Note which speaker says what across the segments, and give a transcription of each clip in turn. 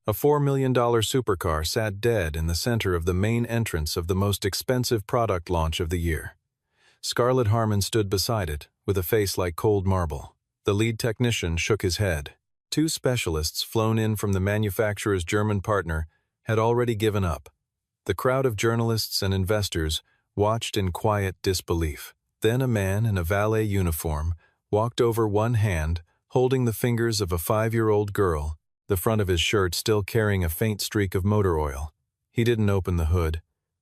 Speaker 1: A $4 million supercar sat dead in the center of the main entrance of the most expensive product launch of the year. Scarlett Harmon stood beside it, with a face like cold marble. The lead technician shook his head. Two specialists flown in from the manufacturer's German partner had already given up. The crowd of journalists and investors watched in quiet disbelief. Then a man in a valet uniform walked over, one hand holding the fingers of a 5-year-old girl, the front of his shirt still carrying a faint streak of motor oil. He didn't open the hood.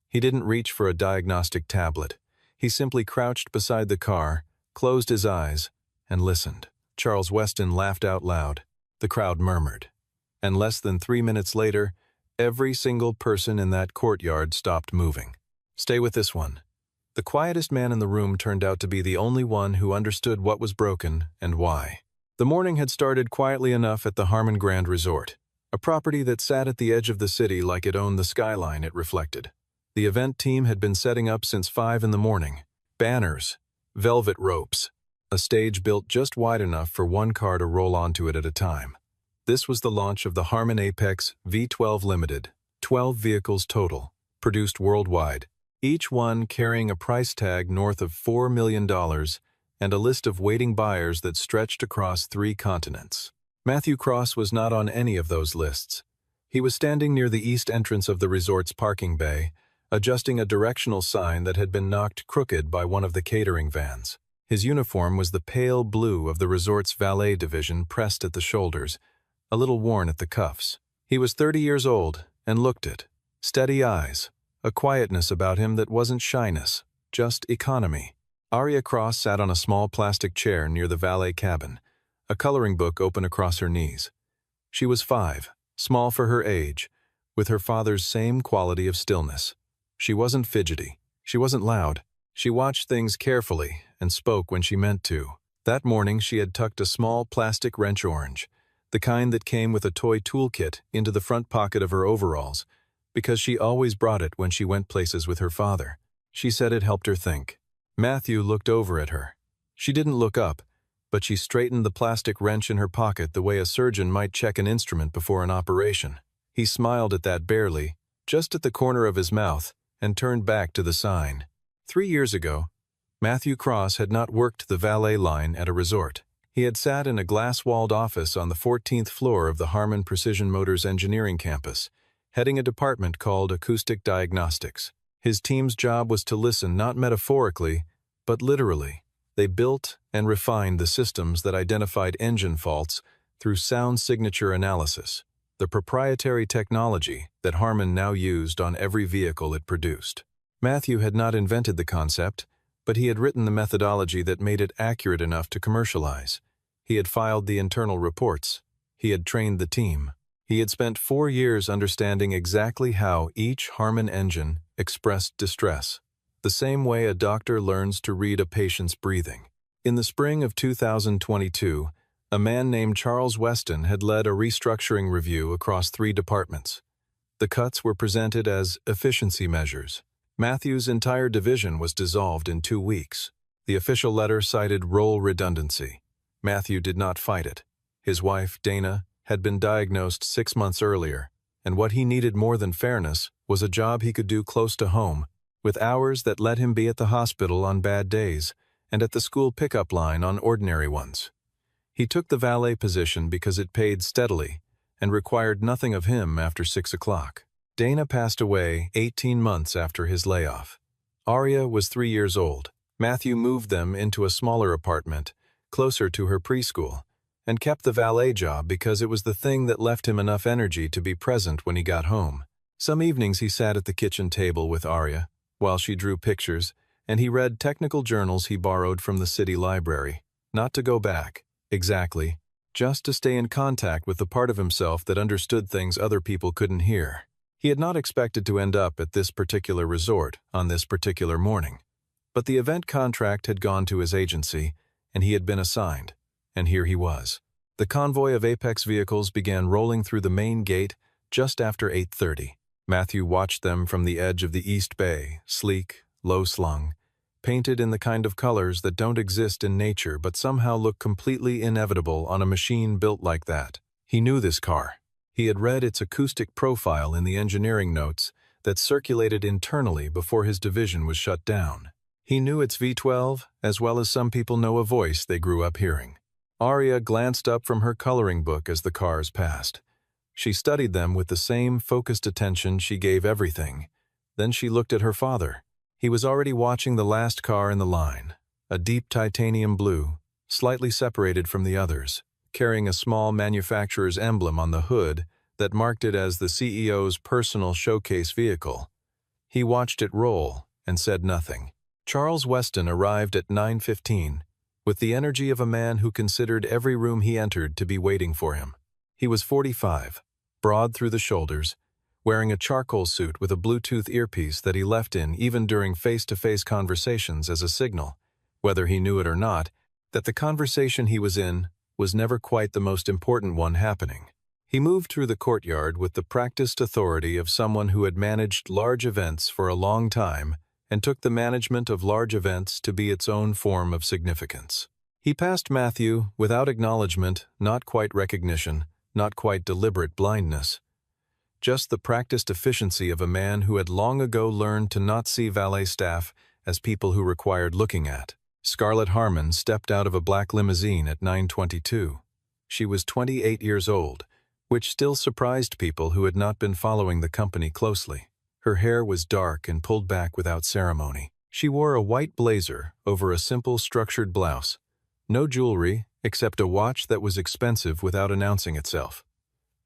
Speaker 1: He didn't reach for a diagnostic tablet. He simply crouched beside the car, closed his eyes, and listened. Charles Weston laughed out loud. The crowd murmured. And less than 3 minutes later, every single person in that courtyard stopped moving. Stay with this one. The quietest man in the room turned out to be the only one who understood what was broken and why. The morning had started quietly enough at the Harmon Grand Resort, a property that sat at the edge of the city like it owned the skyline it reflected. The event team had been setting up since 5 in the morning. Banners, velvet ropes, a stage built just wide enough for one car to roll onto it at a time. This was the launch of the Harmon Apex V12 Limited, 12 vehicles total, produced worldwide, each one carrying a price tag north of $4 million and a list of waiting buyers that stretched across 3 continents. Matthew Cross was not on any of those lists. He was standing near the east entrance of the resort's parking bay, adjusting a directional sign that had been knocked crooked by one of the catering vans. His uniform was the pale blue of the resort's valet division, pressed at the shoulders, a little worn at the cuffs. He was 30 years old and looked it. Steady eyes, a quietness about him that wasn't shyness, just economy. Aria Cross sat on a small plastic chair near the valet cabin, a coloring book open across her knees. She was 5, small for her age, with her father's same quality of stillness. She wasn't fidgety. She wasn't loud. She watched things carefully and spoke when she meant to. That morning she had tucked a small plastic wrench orange, the kind that came with a toy toolkit, into the front pocket of her overalls, because she always brought it when she went places with her father. She said it helped her think. Matthew looked over at her. She didn't look up, but she straightened the plastic wrench in her pocket the way a surgeon might check an instrument before an operation. He smiled at that barely, just at the corner of his mouth, and turned back to the sign. 3 years ago, Matthew Cross had not worked the valet line at a resort. He had sat in a glass-walled office on the 14th floor of the Harmon Precision Motors Engineering campus, heading a department called Acoustic Diagnostics. His team's job was to listen not metaphorically, but literally. They built and refined the systems that identified engine faults through sound signature analysis, the proprietary technology that Harmon now used on every vehicle it produced. Matthew had not invented the concept, but he had written the methodology that made it accurate enough to commercialize. He had filed the internal reports. He had trained the team. He had spent 4 years understanding exactly how each Harmon engine expressed distress, the same way a doctor learns to read a patient's breathing. In the spring of 2022, a man named Charles Weston had led a restructuring review across 3 departments. The cuts were presented as efficiency measures. Matthew's entire division was dissolved in 2 weeks. The official letter cited role redundancy. Matthew did not fight it. His wife, Dana, had been diagnosed 6 months earlier, and what he needed more than fairness was a job he could do close to home, with hours that let him be at the hospital on bad days and at the school pickup line on ordinary ones. He took the valet position because it paid steadily and required nothing of him after 6 o'clock. Dana passed away 18 months after his layoff. Aria was 3 years old. Matthew moved them into a smaller apartment, closer to her preschool, and kept the valet job because it was the thing that left him enough energy to be present when he got home. Some evenings he sat at the kitchen table with Aria while she drew pictures, and he read technical journals he borrowed from the city library, not to go back, exactly, just to stay in contact with the part of himself that understood things other people couldn't hear. He had not expected to end up at this particular resort on this particular morning, but the event contract had gone to his agency, and he had been assigned. And here he was. The convoy of Apex vehicles began rolling through the main gate just after 8:30. Matthew watched them from the edge of the East Bay, sleek, low-slung, painted in the kind of colors that don't exist in nature but somehow look completely inevitable on a machine built like that. He knew this car. He had read its acoustic profile in the engineering notes that circulated internally before his division was shut down. He knew its V12 as well as some people know a voice they grew up hearing. Arya glanced up from her coloring book as the cars passed. She studied them with the same focused attention she gave everything. Then she looked at her father. He was already watching the last car in the line, a deep titanium blue, slightly separated from the others, carrying a small manufacturer's emblem on the hood that marked it as the CEO's personal showcase vehicle. He watched it roll and said nothing. Charles Weston arrived at 9:15, with the energy of a man who considered every room he entered to be waiting for him. He was 45, broad through the shoulders, wearing a charcoal suit with a Bluetooth earpiece that he left in even during face-to-face conversations as a signal, whether he knew it or not, that the conversation he was in was never quite the most important one happening. He moved through the courtyard with the practiced authority of someone who had managed large events for a long time and took the management of large events to be its own form of significance. He passed Matthew without acknowledgement, not quite recognition, not quite deliberate blindness. Just the practiced efficiency of a man who had long ago learned to not see valet staff as people who required looking at. Scarlett Harmon stepped out of a black limousine at 9:22. She was 28 years old, which still surprised people who had not been following the company closely. Her hair was dark and pulled back without ceremony. She wore a white blazer over a simple structured blouse. No jewelry, except a watch that was expensive without announcing itself.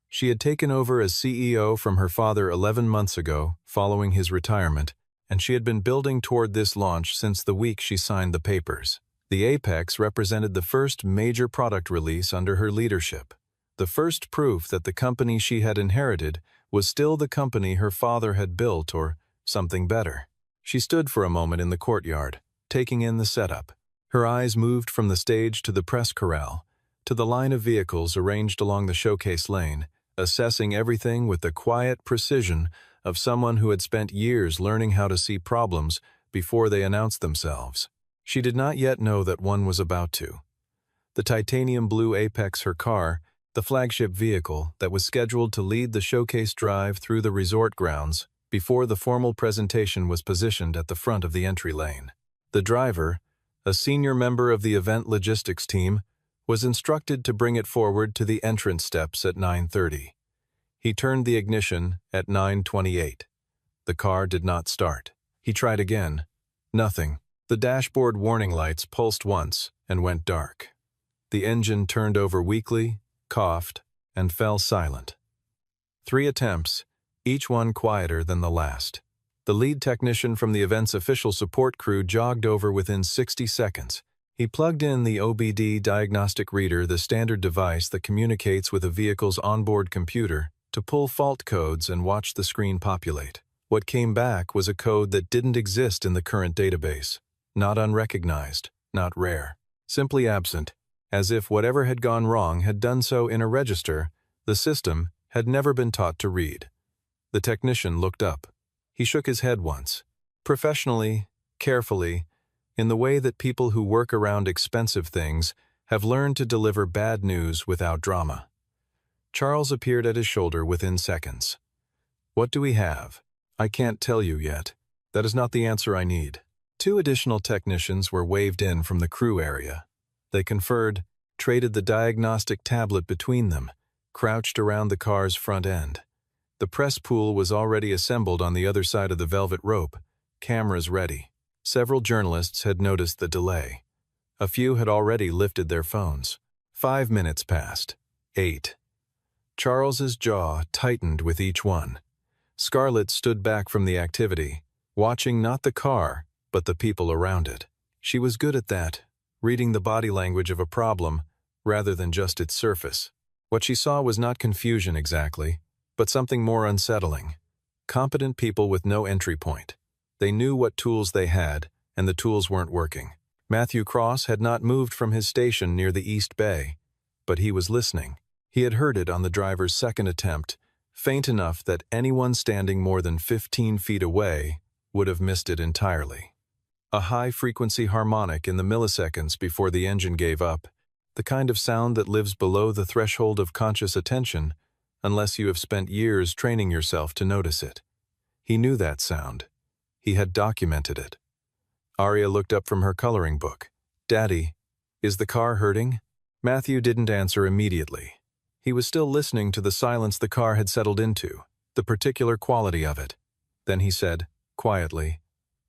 Speaker 1: She had taken over as CEO from her father 11 months ago, following his retirement, and she had been building toward this launch since the week she signed the papers. The Apex represented the first major product release under her leadership, the first proof that the company she had inherited was still the company her father had built or something better. She stood for a moment in the courtyard, taking in the setup. Her eyes moved from the stage to the press corral, to the line of vehicles arranged along the showcase lane, assessing everything with the quiet precision of someone who had spent years learning how to see problems before they announced themselves. She did not yet know that one was about to. The titanium blue Apex, her car, the flagship vehicle that was scheduled to lead the showcase drive through the resort grounds before the formal presentation was positioned at the front of the entry lane. The driver, a senior member of the event logistics team, was instructed to bring it forward to the entrance steps at 9:30. He turned the ignition at 9:28. The car did not start. He tried again. Nothing. The dashboard warning lights pulsed once and went dark. The engine turned over weakly, coughed, and fell silent. 3 attempts, each one quieter than the last. The lead technician from the event's official support crew jogged over within 60 seconds. He plugged in the OBD diagnostic reader, the standard device that communicates with a vehicle's onboard computer, to pull fault codes and watch the screen populate. What came back was a code that didn't exist in the current database. Not unrecognized, not rare. Simply absent, as if whatever had gone wrong had done so in a register the system had never been taught to read. The technician looked up. He shook his head once. Professionally, carefully, in the way that people who work around expensive things have learned to deliver bad news without drama. Charles appeared at his shoulder within seconds. "What do we have?" "I can't tell you yet. That is not the answer I need." 2 additional technicians were waved in from the crew area. They conferred, traded the diagnostic tablet between them, crouched around the car's front end. The press pool was already assembled on the other side of the velvet rope, cameras ready. Several journalists had noticed the delay. A few had already lifted their phones. 5 minutes passed. 8. Charles's jaw tightened with each one. Scarlett stood back from the activity, watching not the car, but the people around it. She was good at that, reading the body language of a problem rather than just its surface. What she saw was not confusion exactly, but something more unsettling. Competent people with no entry point. They knew what tools they had, and the tools weren't working. Matthew Cross had not moved from his station near the East Bay, but he was listening. He had heard it on the driver's second attempt, faint enough that anyone standing more than 15 feet away would have missed it entirely. A high-frequency harmonic in the milliseconds before the engine gave up, the kind of sound that lives below the threshold of conscious attention unless you have spent years training yourself to notice it. He knew that sound. He had documented it. Arya looked up from her coloring book. "Daddy, is the car hurting?" Matthew didn't answer immediately. He was still listening to the silence the car had settled into, the particular quality of it. Then he said, quietly,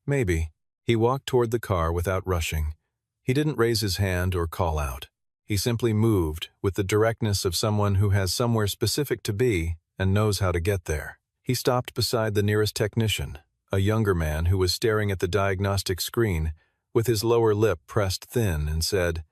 Speaker 1: "Maybe." He walked toward the car without rushing. He didn't raise his hand or call out. He simply moved with the directness of someone who has somewhere specific to be and knows how to get there. He stopped beside the nearest technician, a younger man who was staring at the diagnostic screen with his lower lip pressed thin, and said,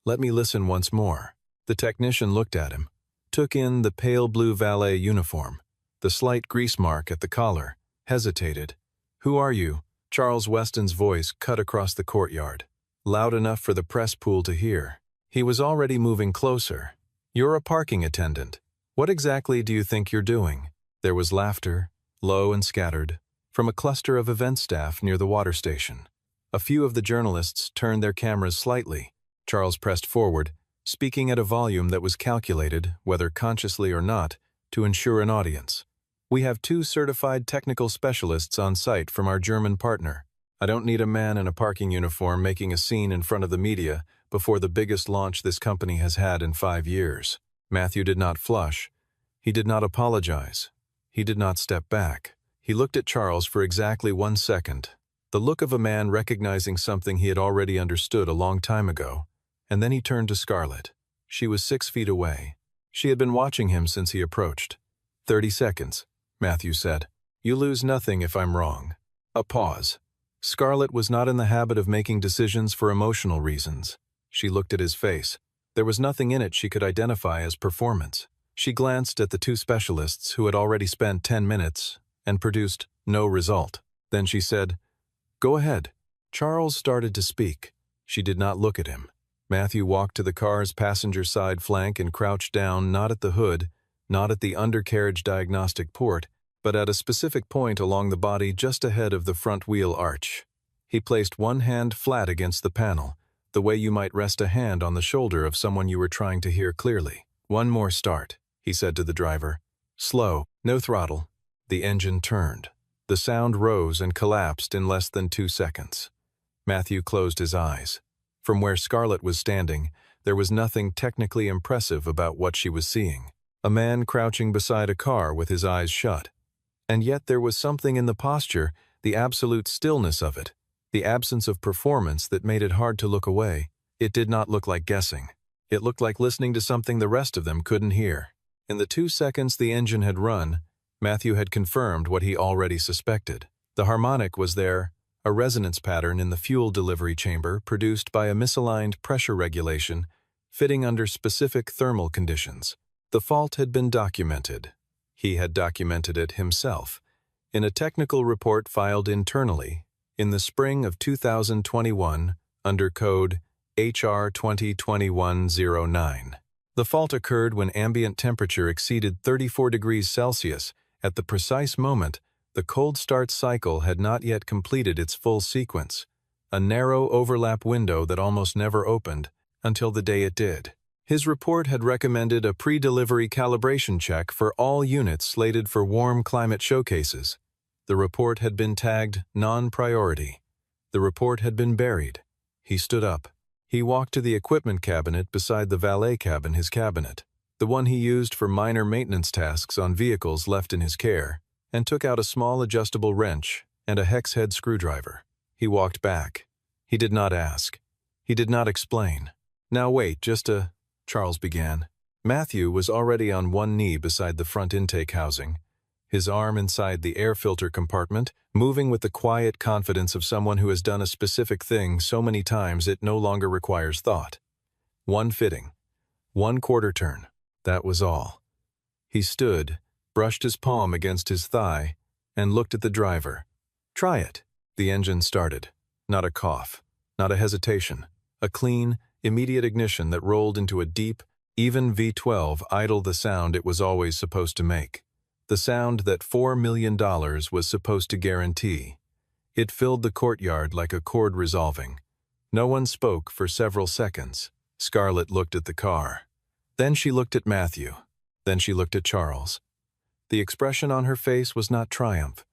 Speaker 1: "Let me listen once more." The technician looked at him, took in the pale blue valet uniform, the slight grease mark at the collar, hesitated. "Who are you?" Charles Weston's voice cut across the courtyard, loud enough for the press pool to hear. He was already moving closer. "You're a parking attendant. What exactly do you think you're doing?" There was laughter, low and scattered, from a cluster of event staff near the water station. A few of the journalists turned their cameras slightly. Charles pressed forward, speaking at a volume that was calculated, whether consciously or not, to ensure an audience. "We have 2 certified technical specialists on site from our German partner. I don't need a man in a parking uniform making a scene in front of the media before the biggest launch this company has had in 5 years. Matthew did not flush. He did not apologize. He did not step back. He looked at Charles for exactly 1 second, the look of a man recognizing something he had already understood a long time ago, and then he turned to Scarlett. She was 6 feet away. She had been watching him since he approached. 30 seconds, Matthew said. "You lose nothing if I'm wrong." A pause. Scarlett was not in the habit of making decisions for emotional reasons. She looked at his face. There was nothing in it she could identify as performance. She glanced at the 2 specialists who had already spent 10 minutes and produced no result. Then she said, "Go ahead." Charles started to speak. She did not look at him. Matthew walked to the car's passenger side flank and crouched down, not at the hood, not at the undercarriage diagnostic port, but at a specific point along the body just ahead of the front wheel arch. He placed one hand flat against the panel, the way you might rest a hand on the shoulder of someone you were trying to hear clearly. "One more start," he said to the driver. "Slow, no throttle." The engine turned. The sound rose and collapsed in less than 2 seconds. Matthew closed his eyes. From where Scarlett was standing, there was nothing technically impressive about what she was seeing. A man crouching beside a car with his eyes shut. And yet there was something in the posture, the absolute stillness of it, the absence of performance that made it hard to look away. It did not look like guessing. It looked like listening to something the rest of them couldn't hear. In the 2 seconds the engine had run, Matthew had confirmed what he already suspected. The harmonic was there, a resonance pattern in the fuel delivery chamber produced by a misaligned pressure regulation fitting under specific thermal conditions. The fault had been documented. He had documented it himself in a technical report filed internally in the spring of 2021 under code HR 2021-09. The fault occurred when ambient temperature exceeded 34 degrees Celsius. At the precise moment, the cold start cycle had not yet completed its full sequence, a narrow overlap window that almost never opened until the day it did. His report had recommended a pre-delivery calibration check for all units slated for warm climate showcases. The report had been tagged non-priority. The report had been buried. He stood up. He walked to the equipment cabinet beside the valet cabin, his cabinet, the one he used for minor maintenance tasks on vehicles left in his care, and took out a small adjustable wrench and a hex head screwdriver. He walked back. He did not ask. He did not explain. "Now wait, Charles began. Matthew was already on one knee beside the front intake housing, his arm inside the air filter compartment, moving with the quiet confidence of someone who has done a specific thing so many times it no longer requires thought. One fitting, one quarter turn, that was all. He stood, brushed his palm against his thigh, and looked at the driver. "Try it." The engine started. Not a cough, not a hesitation, a clean, immediate ignition that rolled into a deep, even V12 idle, the sound it was always supposed to make. The sound that $4 million was supposed to guarantee. It filled the courtyard like a chord resolving. No one spoke for several seconds. Scarlett looked at the car. Then she looked at Matthew. Then she looked at Charles. The expression on her face was not triumph.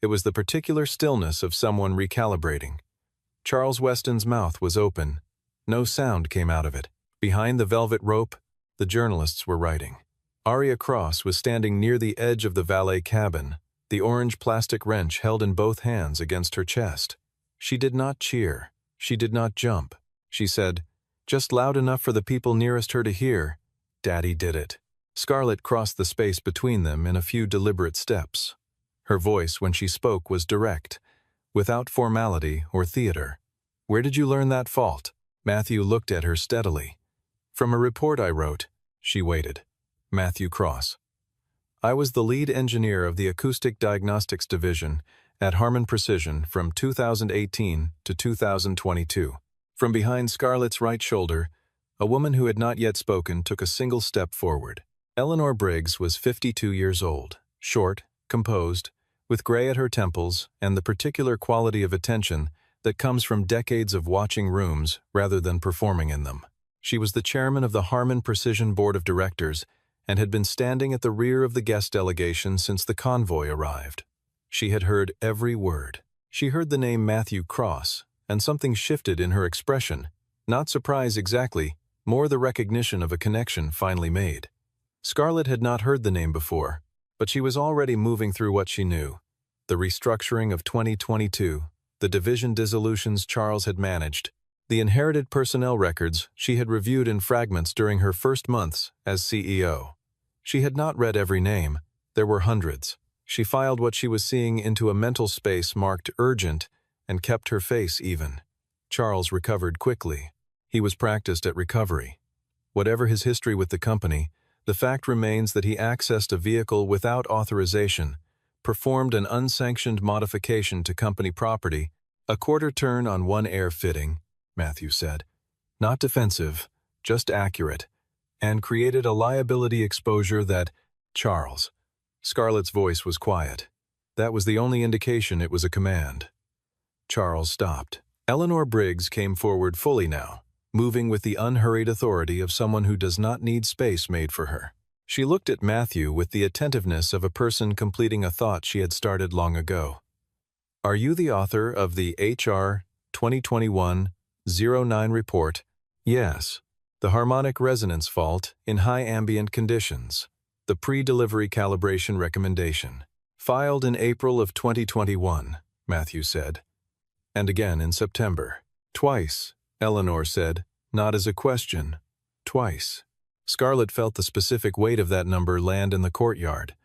Speaker 1: It was the particular stillness of someone recalibrating. Charles Weston's mouth was open. No sound came out of it. Behind the velvet rope, the journalists were writing. Arya Cross was standing near the edge of the valet cabin, the orange plastic wrench held in both hands against her chest. She did not cheer. She did not jump. She said, just loud enough for the people nearest her to hear, "Daddy did it." Scarlett crossed the space between them in a few deliberate steps. Her voice, when she spoke, was direct, without formality or theater. "Where did you learn that fault?" Matthew looked at her steadily. "From a report I wrote." She waited. Matthew Cross. "I was the lead engineer of the Acoustic Diagnostics Division at Harman Precision from 2018 to 2022. From behind Scarlett's right shoulder, a woman who had not yet spoken took a single step forward. Eleanor Briggs was 52 years old, short, composed, with gray at her temples and the particular quality of attention that comes from decades of watching rooms rather than performing in them. She was the chairman of the Harman Precision Board of Directors and had been standing at the rear of the guest delegation since the convoy arrived. She had heard every word. She heard the name Matthew Cross, and something shifted in her expression. Not surprise exactly, more the recognition of a connection finally made. Scarlett had not heard the name before, but she was already moving through what she knew. The restructuring of 2022, the division dissolutions Charles had managed, the inherited personnel records she had reviewed in fragments during her first months as CEO. She had not read every name. There were hundreds. She filed what she was seeing into a mental space marked urgent and kept her face even. Charles recovered quickly. He was practiced at recovery. Whatever his history with the company, the fact remains that he accessed a vehicle without authorization, performed an unsanctioned modification to company property, a quarter turn on one air fitting, Matthew said. Not defensive, just accurate, and created a liability exposure that, Charles. Scarlett's voice was quiet. That was the only indication it was a command. Charles stopped. Eleanor Briggs came forward fully now, moving with the unhurried authority of someone who does not need space made for her. She looked at Matthew with the attentiveness of a person completing a thought she had started long ago. "Are you the author of the HR 2021-09 report?" "Yes. The harmonic resonance fault in high ambient conditions. The pre-delivery calibration recommendation. Filed in April of 2021, Matthew said. And again in September. Twice, Eleanor said, not as a question. Twice. Scarlett felt the specific weight of that number land in the courtyard.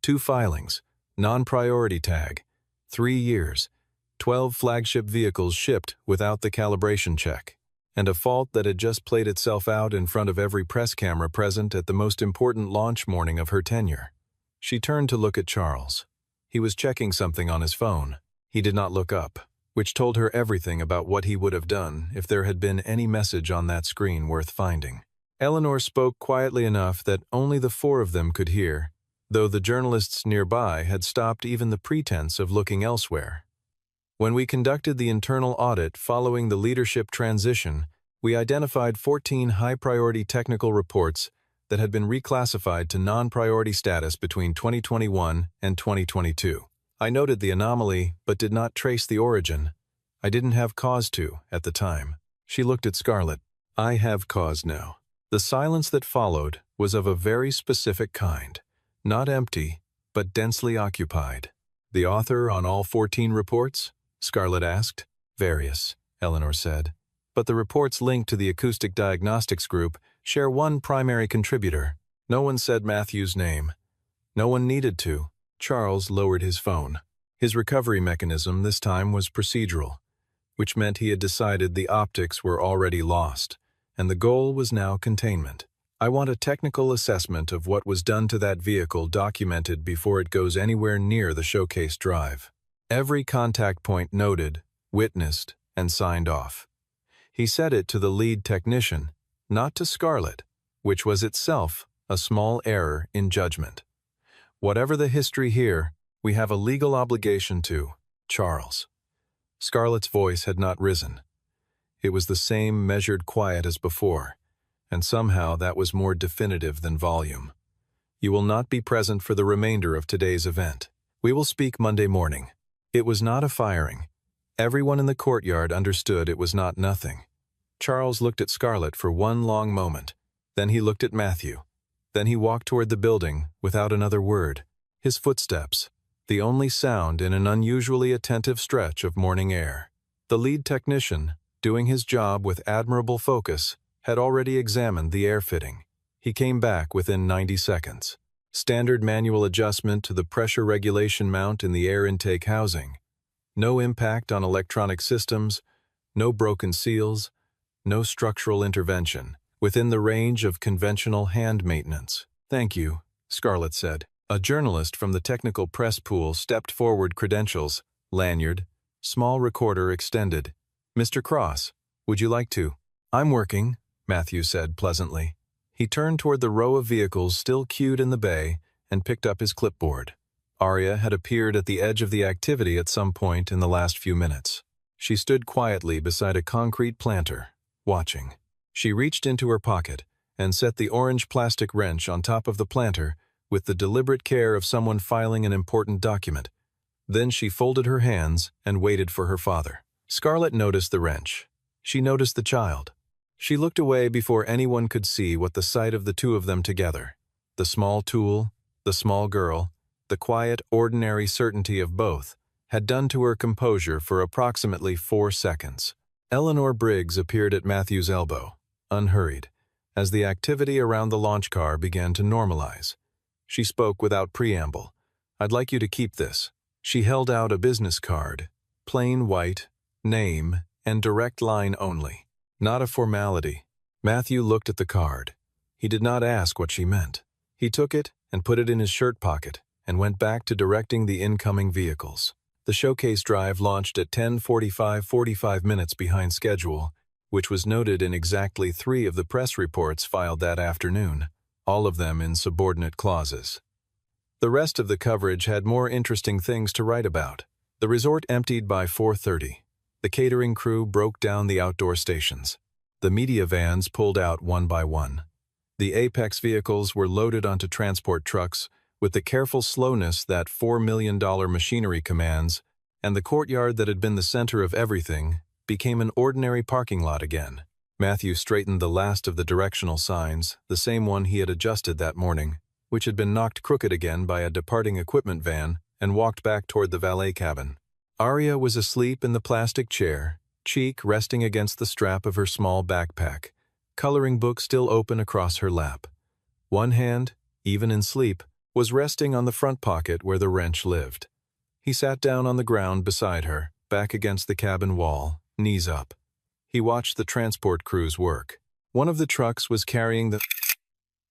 Speaker 1: 2 filings, non-priority tag, 3 years, 12 flagship vehicles shipped without the calibration check, and a fault that had just played itself out in front of every press camera present at the most important launch morning of her tenure. She turned to look at Charles. He was checking something on his phone. He did not look up, which told her everything about what he would have done if there had been any message on that screen worth finding. Eleanor spoke quietly enough that only the 4 of them could hear, though the journalists nearby had stopped even the pretense of looking elsewhere. When we conducted the internal audit following the leadership transition, we identified 14 high-priority technical reports that had been reclassified to non-priority status between 2021 and 2022. I noted the anomaly, but did not trace the origin. I didn't have cause to, at the time. She looked at Scarlett. I have cause now. The silence that followed was of a very specific kind. Not empty, but densely occupied. The author on all 14 reports? Scarlett asked. Various, Eleanor said. But the reports linked to the Acoustic Diagnostics Group share one primary contributor. No one said Matthew's name. No one needed to. Charles lowered his phone. His recovery mechanism this time was procedural, which meant he had decided the optics were already lost, and the goal was now containment. I want a technical assessment of what was done to that vehicle documented before it goes anywhere near the showcase drive. Every contact point noted, witnessed, and signed off. He said it to the lead technician, not to Scarlett, which was itself a small error in judgment. Whatever the history here, we have a legal obligation to, Charles. Scarlett's voice had not risen. It was the same measured quiet as before, and somehow that was more definitive than volume. You will not be present for the remainder of today's event. We will speak Monday morning. It was not a firing. Everyone in the courtyard understood it was not nothing. Charles looked at Scarlett for one long moment. Then he looked at Matthew. Then he walked toward the building without another word. His footsteps, the only sound in an unusually attentive stretch of morning air. The lead technician, doing his job with admirable focus, had already examined the air fitting. He came back within 90 seconds. Standard manual adjustment to the pressure regulation mount in the air intake housing. No impact on electronic systems, no broken seals, no structural intervention, within the range of conventional hand maintenance. "Thank you," Scarlett said. A journalist from the technical press pool stepped forward, credentials, lanyard, small recorder extended. "Mr. Cross, would you like to?" "I'm working," Matthew said pleasantly. He turned toward the row of vehicles still queued in the bay and picked up his clipboard. Arya had appeared at the edge of the activity at some point in the last few minutes. She stood quietly beside a concrete planter, watching. She reached into her pocket and set the orange plastic wrench on top of the planter with the deliberate care of someone filing an important document. Then she folded her hands and waited for her father. Scarlett noticed the wrench. She noticed the child. She looked away before anyone could see what the sight of the two of them together, the small tool, the small girl, the quiet, ordinary certainty of both, had done to her composure for approximately 4 seconds. Eleanor Briggs appeared at Matthew's elbow, unhurried, as the activity around the launch car began to normalize. She spoke without preamble. "I'd like you to keep this." She held out a business card, plain white, name, and direct line only. Not a formality. Matthew looked at the card. He did not ask what she meant. He took it and put it in his shirt pocket and went back to directing the incoming vehicles. The showcase drive launched at 10:45 minutes behind schedule, which was noted in exactly 3 of the press reports filed that afternoon, all of them in subordinate clauses. The rest of the coverage had more interesting things to write about. The resort emptied by 4:30. The catering crew broke down the outdoor stations. The media vans pulled out one by one. The Apex vehicles were loaded onto transport trucks with the careful slowness that $4 million machinery commands, and the courtyard that had been the center of everything became an ordinary parking lot again. Matthew straightened the last of the directional signs, the same one he had adjusted that morning, which had been knocked crooked again by a departing equipment van, and walked back toward the valet cabin. Arya was asleep in the plastic chair, cheek resting against the strap of her small backpack, coloring book still open across her lap. One hand, even in sleep, was resting on the front pocket where the wrench lived. He sat down on the ground beside her, back against the cabin wall, knees up. He watched the transport crews work. One of the trucks was carrying the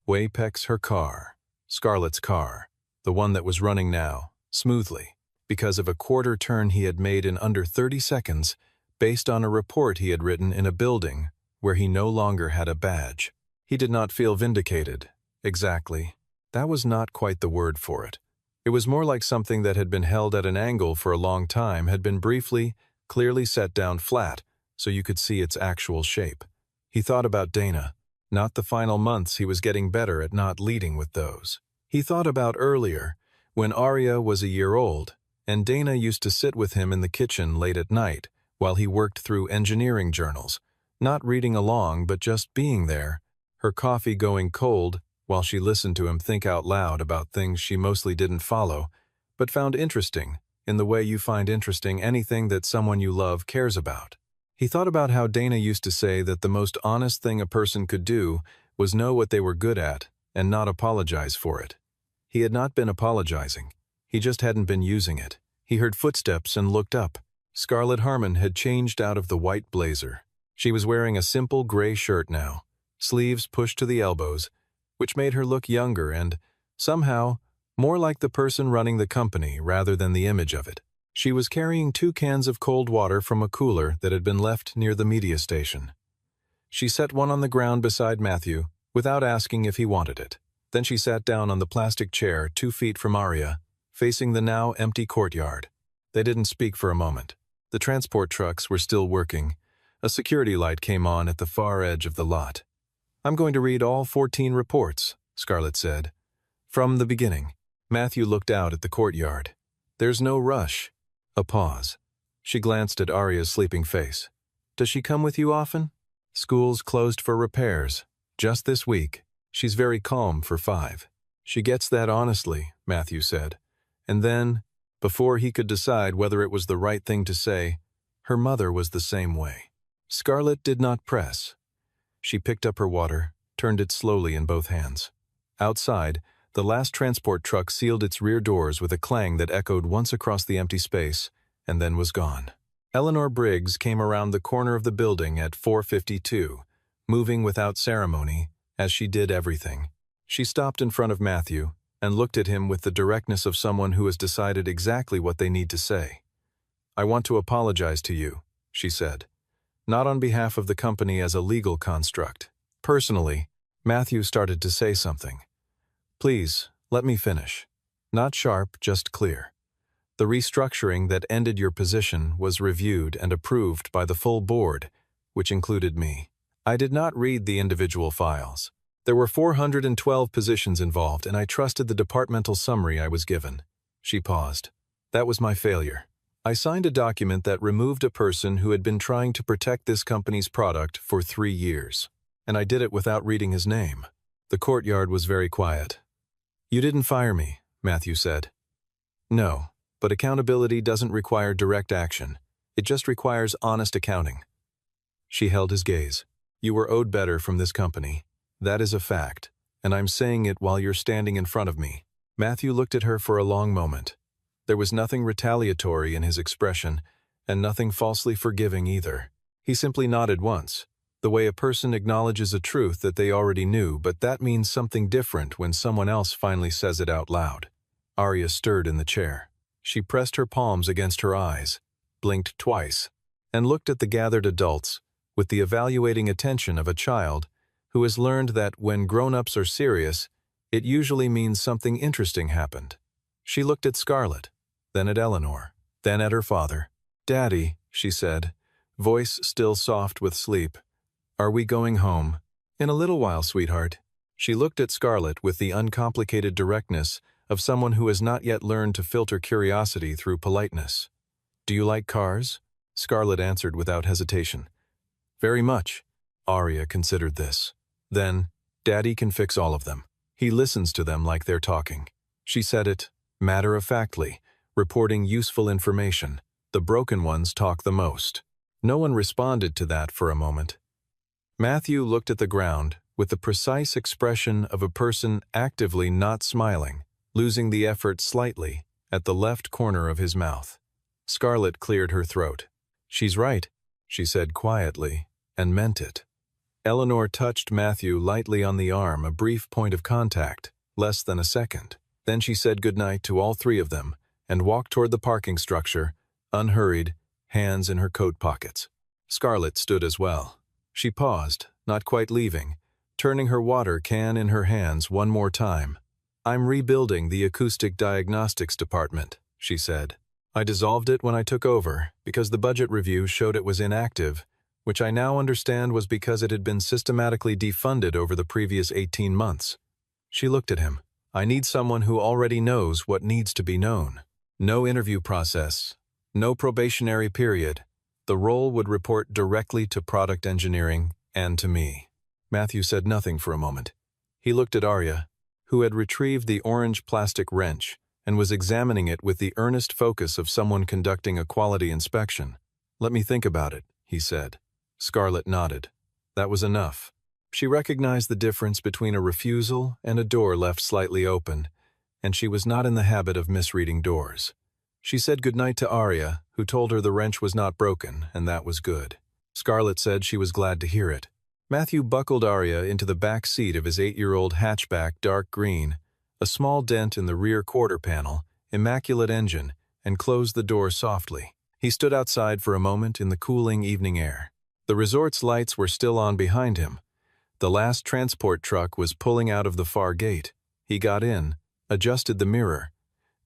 Speaker 1: Apex, her car, Scarlett's car, the one that was running now, smoothly, because of a quarter turn he had made in under 30 seconds, based on a report he had written in a building where he no longer had a badge. He did not feel vindicated, exactly. That was not quite the word for it. It was more like something that had been held at an angle for a long time had been briefly, clearly set down flat, so you could see its actual shape. He thought about Dana, not the final months he was getting better at not leading with those. He thought about earlier, when Arya was a year old, and Dana used to sit with him in the kitchen late at night while he worked through engineering journals, not reading along but just being there, her coffee going cold while she listened to him think out loud about things she mostly didn't follow, but found interesting, in the way you find interesting anything that someone you love cares about. He thought about how Dana used to say that the most honest thing a person could do was know what they were good at and not apologize for it. He had not been apologizing. He just hadn't been using it. He heard footsteps and looked up. Scarlett Harmon had changed out of the white blazer. She was wearing a simple gray shirt now, sleeves pushed to the elbows, which made her look younger and, somehow, more like the person running the company rather than the image of it. She was carrying 2 cans of cold water from a cooler that had been left near the media station. She set one on the ground beside Matthew, without asking if he wanted it. Then she sat down on the plastic chair 2 feet from Arya, facing the now empty courtyard. They didn't speak for a moment. The transport trucks were still working. A security light came on at the far edge of the lot. "I'm going to read all 14 reports," Scarlett said. From the beginning. Matthew looked out at the courtyard. There's no rush. A pause. She glanced at Arya's sleeping face. Does she come with you often? School's closed for repairs. Just this week. She's very calm for 5. She gets that honestly, Matthew said. And then, before he could decide whether it was the right thing to say, her mother was the same way. Scarlett did not press. She picked up her water, turned it slowly in both hands. Outside, the last transport truck sealed its rear doors with a clang that echoed once across the empty space, and then was gone. Eleanor Briggs came around the corner of the building at 4:52, moving without ceremony, as she did everything. She stopped in front of Matthew and looked at him with the directness of someone who has decided exactly what they need to say. I want to apologize to you, she said. Not on behalf of the company as a legal construct. Personally, Matthew started to say something. Please, let me finish. Not sharp, just clear. The restructuring that ended your position was reviewed and approved by the full board, which included me. I did not read the individual files. There were 412 positions involved, and I trusted the departmental summary I was given. She paused. That was my failure. I signed a document that removed a person who had been trying to protect this company's product for 3 years. And I did it without reading his name. The courtyard was very quiet. You didn't fire me, Matthew said. No, but accountability doesn't require direct action. It just requires honest accounting. She held his gaze. You were owed better from this company. That is a fact, and I'm saying it while you're standing in front of me. Matthew looked at her for a long moment. There was nothing retaliatory in his expression, and nothing falsely forgiving either. He simply nodded once, the way a person acknowledges a truth that they already knew, but that means something different when someone else finally says it out loud. Arya stirred in the chair. She pressed her palms against her eyes, blinked twice, and looked at the gathered adults with the evaluating attention of a child who has learned that when grown-ups are serious, it usually means something interesting happened. She looked at Scarlett, then at Eleanor, then at her father. Daddy, she said, voice still soft with sleep. Are we going home? In a little while, sweetheart. She looked at Scarlett with the uncomplicated directness of someone who has not yet learned to filter curiosity through politeness. Do you like cars? Scarlett answered without hesitation. Very much. Arya considered this. Then, Daddy can fix all of them. He listens to them like they're talking. She said it, matter-of-factly, reporting useful information. The broken ones talk the most. No one responded to that for a moment. Matthew looked at the ground with the precise expression of a person actively not smiling, losing the effort slightly at the left corner of his mouth. Scarlett cleared her throat. She's right, she said quietly, and meant it. Eleanor touched Matthew lightly on the arm, a brief point of contact, less than a second. Then she said goodnight to all 3 of them and walked toward the parking structure, unhurried, hands in her coat pockets. Scarlett stood as well. She paused, not quite leaving, turning her water can in her hands one more time. I'm rebuilding the acoustic diagnostics department, she said. I dissolved it when I took over because the budget review showed it was inactive, which I now understand was because it had been systematically defunded over the previous 18 months. She looked at him. I need someone who already knows what needs to be known. No interview process, no probationary period. The role would report directly to product engineering and to me. Matthew said nothing for a moment. He looked at Arya, who had retrieved the orange plastic wrench and was examining it with the earnest focus of someone conducting a quality inspection. Let me think about it, he said. Scarlett nodded. That was enough. She recognized the difference between a refusal and a door left slightly open, and she was not in the habit of misreading doors. She said goodnight to Arya, who told her the wrench was not broken, and that was good. Scarlett said she was glad to hear it. Matthew buckled Arya into the back seat of his 8-year-old hatchback, dark green, a small dent in the rear quarter panel, immaculate engine, and closed the door softly. He stood outside for a moment in the cooling evening air. The resort's lights were still on behind him. The last transport truck was pulling out of the far gate. He got in, adjusted the mirror,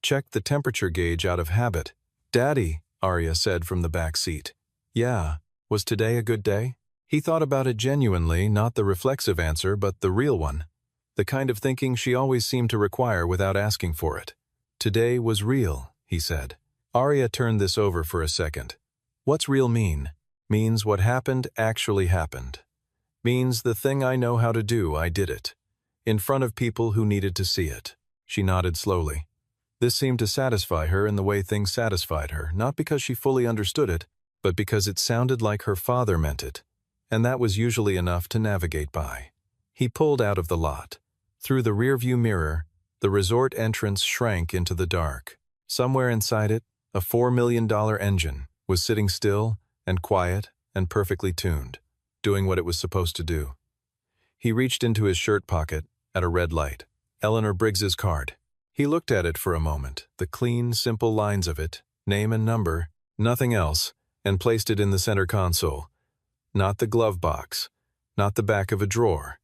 Speaker 1: checked the temperature gauge out of habit. Daddy, Arya said from the back seat. Yeah, was today a good day? He thought about it genuinely, not the reflexive answer, but the real one. the kind of thinking she always seemed to require without asking for it. "Today was real," he said. Arya turned this over for a second. "What's real mean?" "Means what happened actually happened. Means the thing I know how to do, I did it. In front of people who needed to see it." She nodded slowly. This seemed to satisfy her in the way things satisfied her, not because she fully understood it, but because it sounded like her father meant it, and that was usually enough to navigate by. He pulled out of the lot. Through the rearview mirror, the resort entrance shrank into the dark. Somewhere inside it, a $4 million engine was sitting still and quiet and perfectly tuned, doing what it was supposed to do. He reached into his shirt pocket at a red light. Eleanor Briggs's card. He looked at it for a moment, the clean, simple lines of it, name and number, nothing else, and placed it in the center console. Not the glove box, not the back of a drawer.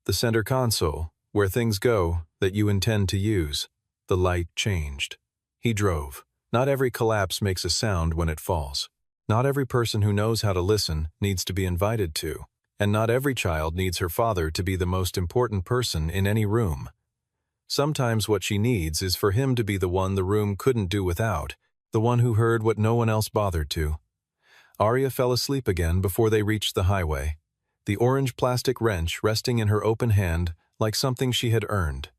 Speaker 1: The center console, where things go that you intend to use. The light changed. He drove. Not every collapse makes a sound when it falls. Not every person who knows how to listen needs to be invited to, and not every child needs her father to be the most important person in any room. Sometimes what she needs is for him to be the one the room couldn't do without, the one who heard what no one else bothered to. Arya fell asleep again before they reached the highway, the orange plastic wrench resting in her open hand like something she had earned.